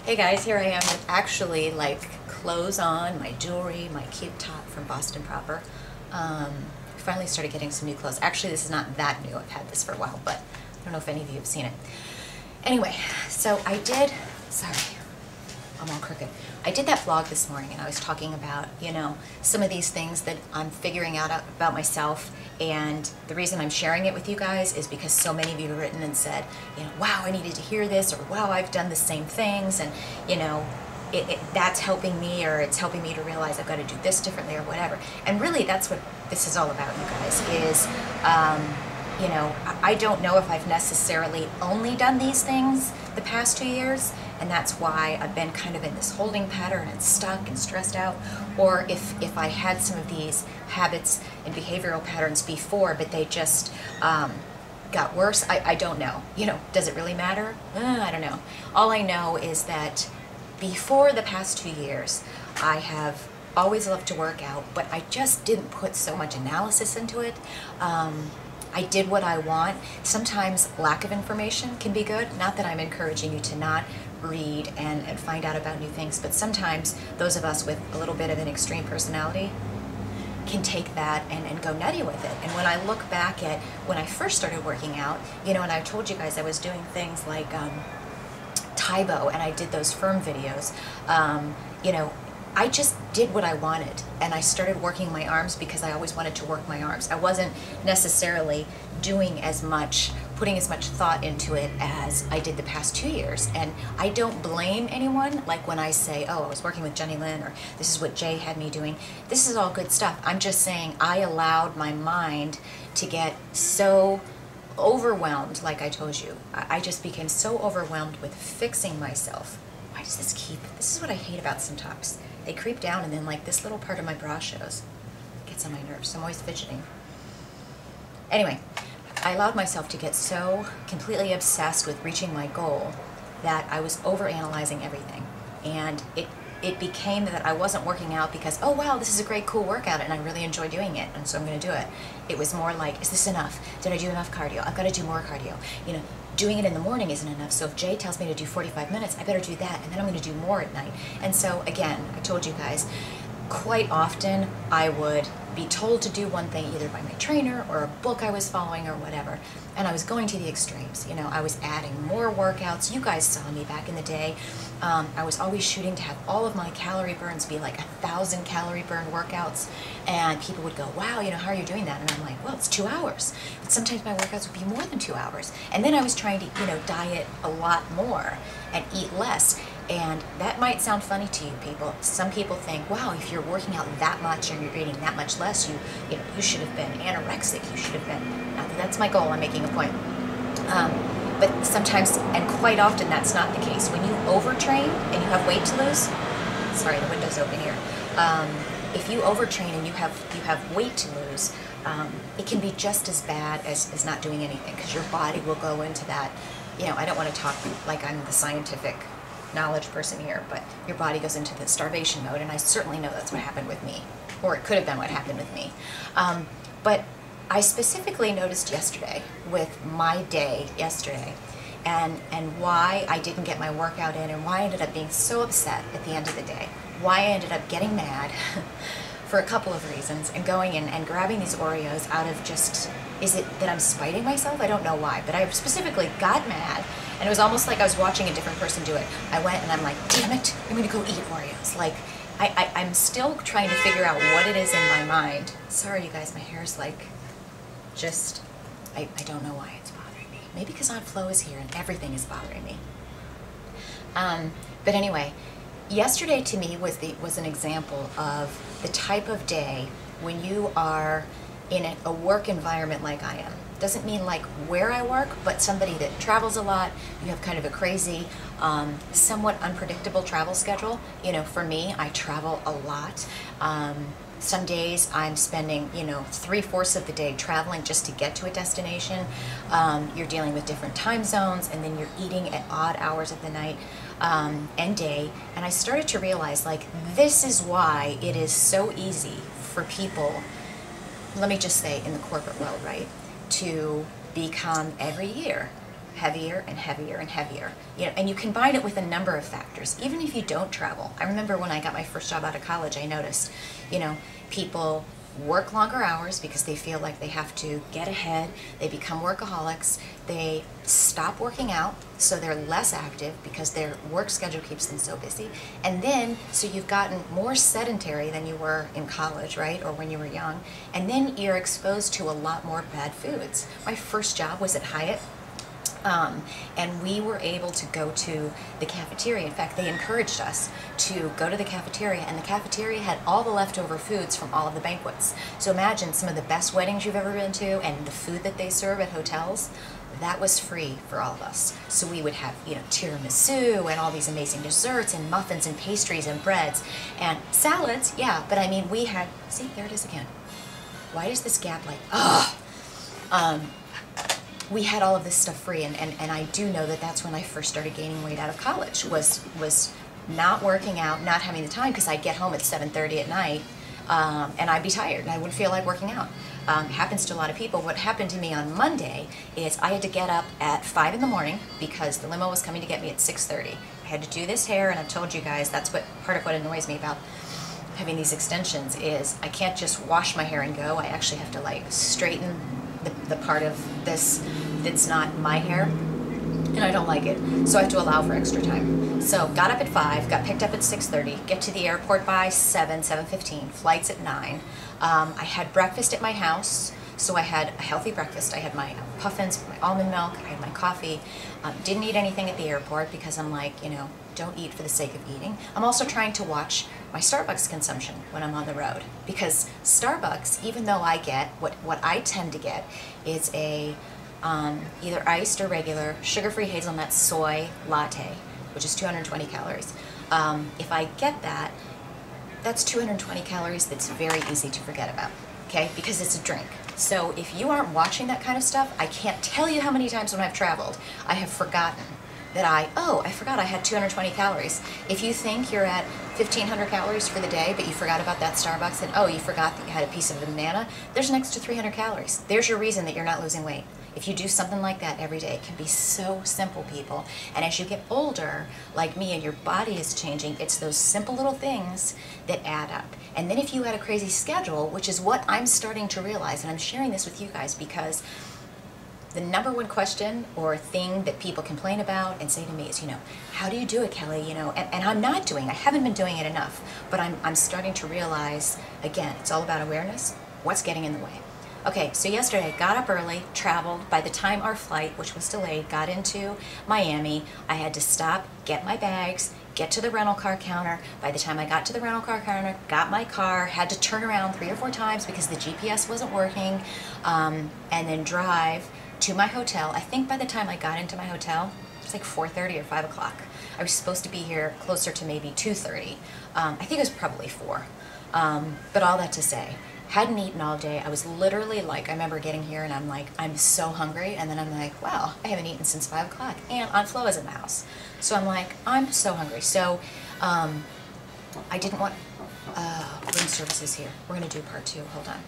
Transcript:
Hey guys, here I am with actually like clothes on, my jewelry, my cute top from Boston Proper. Finally started getting some new clothes. Actually, this is not that new. I've had this for a while, but I don't know if any of you have seen it. Anyway, so I did, sorry, I'm all crooked. I did that vlog this morning and I was talking about, you know, some of these things that I'm figuring out about myself, and the reason I'm sharing it with you guys is because so many of you have written and said, you know, wow, I needed to hear this, or wow, I've done the same things, and you know, that's helping me, or it's helping me to realize I've got to do this differently or whatever. And really that's what this is all about, you guys, is you know, I don't know if I've necessarily only done these things the past 2 years, and that's why I've been kind of in this holding pattern and stuck and stressed out, or if I had some of these habits and behavioral patterns before, but they just got worse. I don't know. You know, does it really matter? I don't know. All I know is that before the past 2 years, I have always loved to work out, but I just didn't put so much analysis into it. I did what I want. Sometimes lack of information can be good. Not that I'm encouraging you to not read and find out about new things, but sometimes those of us with a little bit of an extreme personality can take that and go nutty with it. And when I look back at when I first started working out, you know, and I told you guys I was doing things like Taibo, and I did those firm videos, you know, I just did what I wanted, and I started working my arms because I always wanted to work my arms. I wasn't necessarily doing as much, putting as much thought into it as I did the past 2 years. And I don't blame anyone, like when I say, oh, I was working with Jenny Lynn, or this is what Jay had me doing. This is all good stuff. I'm just saying I allowed my mind to get so overwhelmed, like I told you. I just became so overwhelmed with fixing myself. Why does this is what I hate about some tops. They creep down and then like this little part of my bra shows. It gets on my nerves, so I'm always fidgeting. Anyway, I allowed myself to get so completely obsessed with reaching my goal that I was overanalyzing everything. And it became that I wasn't working out because, oh wow, this is a great cool workout and I really enjoy doing it, and so I'm gonna do it. It was more like, is this enough? Did I do enough cardio? I've gotta do more cardio. You know, doing it in the morning isn't enough, so if Jay tells me to do 45 minutes, I better do that, and then I'm going to do more at night. And so again, I told you guys, quite often I would be told to do one thing either by my trainer or a book I was following or whatever, and I was going to the extremes. You know, I was adding more workouts. You guys saw me back in the day. I was always shooting to have all of my calorie burns be like 1,000 calorie burn workouts, and people would go, wow, you know, how are you doing that? And I'm like, well, it's 2 hours. But sometimes my workouts would be more than 2 hours. And then I was trying to, you know, diet a lot more and eat less. And that might sound funny to you people. Some people think, wow, if you're working out that much and you're eating that much less, you know, you should have been anorexic. You should have been. Not that that's my goal. I'm making a point. But sometimes, and quite often, that's not the case. When you overtrain and you have weight to lose, sorry, the window's open here. If you overtrain and you have weight to lose, it can be just as bad as not doing anything, because your body will go into that. You know, I don't want to talk like I'm the scientific knowledge person here, but your body goes into the starvation mode, and I certainly know that's what happened with me, or it could have been what happened with me. But I specifically noticed yesterday, with my day yesterday, and why I didn't get my workout in, and why I ended up being so upset at the end of the day, why I ended up getting mad for a couple of reasons, and going in and grabbing these Oreos out of just, is it that I'm spiting myself? I don't know why, but I specifically got mad, and it was almost like I was watching a different person do it. I went and I'm like, damn it, I'm gonna go eat Oreos. Like, I'm still trying to figure out what it is in my mind. Sorry you guys, my hair's like, just, I don't know why it's bothering me. Maybe because Aunt Flo is here and everything is bothering me. But anyway, yesterday to me was an example of the type of day when you are in a work environment like I am. Doesn't mean like where I work, but somebody that travels a lot. You have kind of a crazy, somewhat unpredictable travel schedule. You know, for me, I travel a lot. Some days I'm spending, you know, 3/4 of the day traveling just to get to a destination. You're dealing with different time zones, and then you're eating at odd hours of the night and day. And I started to realize, like, this is why it is so easy for people, let me just say in the corporate world, right, to become every year heavier and heavier and heavier. You know, and you combine it with a number of factors, even if you don't travel. I remember when I got my first job out of college, I noticed, you know, people work longer hours because they feel like they have to get ahead. They become workaholics. They stop working out, so they're less active because their work schedule keeps them so busy. And then, so you've gotten more sedentary than you were in college, right, or when you were young. And then you're exposed to a lot more bad foods. My first job was at Hyatt. And we were able to go to the cafeteria. In fact, they encouraged us to go to the cafeteria, and the cafeteria had all the leftover foods from all of the banquets. So imagine some of the best weddings you've ever been to and the food that they serve at hotels. That was free for all of us. So we would have, you know, tiramisu and all these amazing desserts and muffins and pastries and breads and salads. Yeah, but I mean, we had, see, there it is again. Why does this gap like, we had all of this stuff free, and I do know that that's when I first started gaining weight out of college, was not working out, not having the time, because I'd get home at 7:30 at night, and I'd be tired, and I wouldn't feel like working out. Happens to a lot of people. What happened to me on Monday is I had to get up at 5 in the morning because the limo was coming to get me at 6:30. I had to do this hair, and I've told you guys that's what part of what annoys me about having these extensions is I can't just wash my hair and go. I actually have to like straighten the part of this that's not my hair, and I don't like it, so I have to allow for extra time. So got up at 5, got picked up at 6:30, get to the airport by 7:15, flights at 9. I had breakfast at my house, so I had a healthy breakfast. I had my puffins, my almond milk, I had my coffee. Didn't eat anything at the airport because I'm like, you know, don't eat for the sake of eating. I'm also trying to watch my Starbucks consumption when I'm on the road, because Starbucks, even though I get, what I tend to get is a either iced or regular sugar-free hazelnut soy latte, which is 220 calories. If I get that, that's 220 calories that's very easy to forget about, okay, because it's a drink. So if you aren't watching that kind of stuff, I can't tell you how many times when I've traveled, I have forgotten that I forgot I had 220 calories. If you think you're at 1,500 calories for the day, but you forgot about that Starbucks, and oh, you forgot that you had a piece of a banana, there's an extra 300 calories. There's your reason that you're not losing weight. If you do something like that every day, it can be so simple, people. And as you get older, like me, and your body is changing, it's those simple little things that add up. And then if you had a crazy schedule, which is what I'm starting to realize, and I'm sharing this with you guys because the number one question or thing that people complain about and say to me is, you know, how do you do it, Kelly? You know, and I'm not doing, I haven't been doing it enough, but I'm starting to realize, again, it's all about awareness, what's getting in the way. Okay, so yesterday I got up early, traveled. By the time our flight, which was delayed, got into Miami, I had to stop, get my bags, get to the rental car counter. By the time I got to the rental car counter, got my car, had to turn around 3 or 4 times because the GPS wasn't working, and then drive to my hotel. I think by the time I got into my hotel, it was like 4:30 or 5 o'clock. I was supposed to be here closer to maybe 2:30. I think it was probably 4. But all that to say, hadn't eaten all day. I was literally like, I remember getting here and I'm like, I'm so hungry. And then I'm like, wow, I haven't eaten since 5 o'clock. And Aunt Flo is in the house. So I'm like, I'm so hungry. So I didn't want, room services here. We're going to do part 2. Hold on.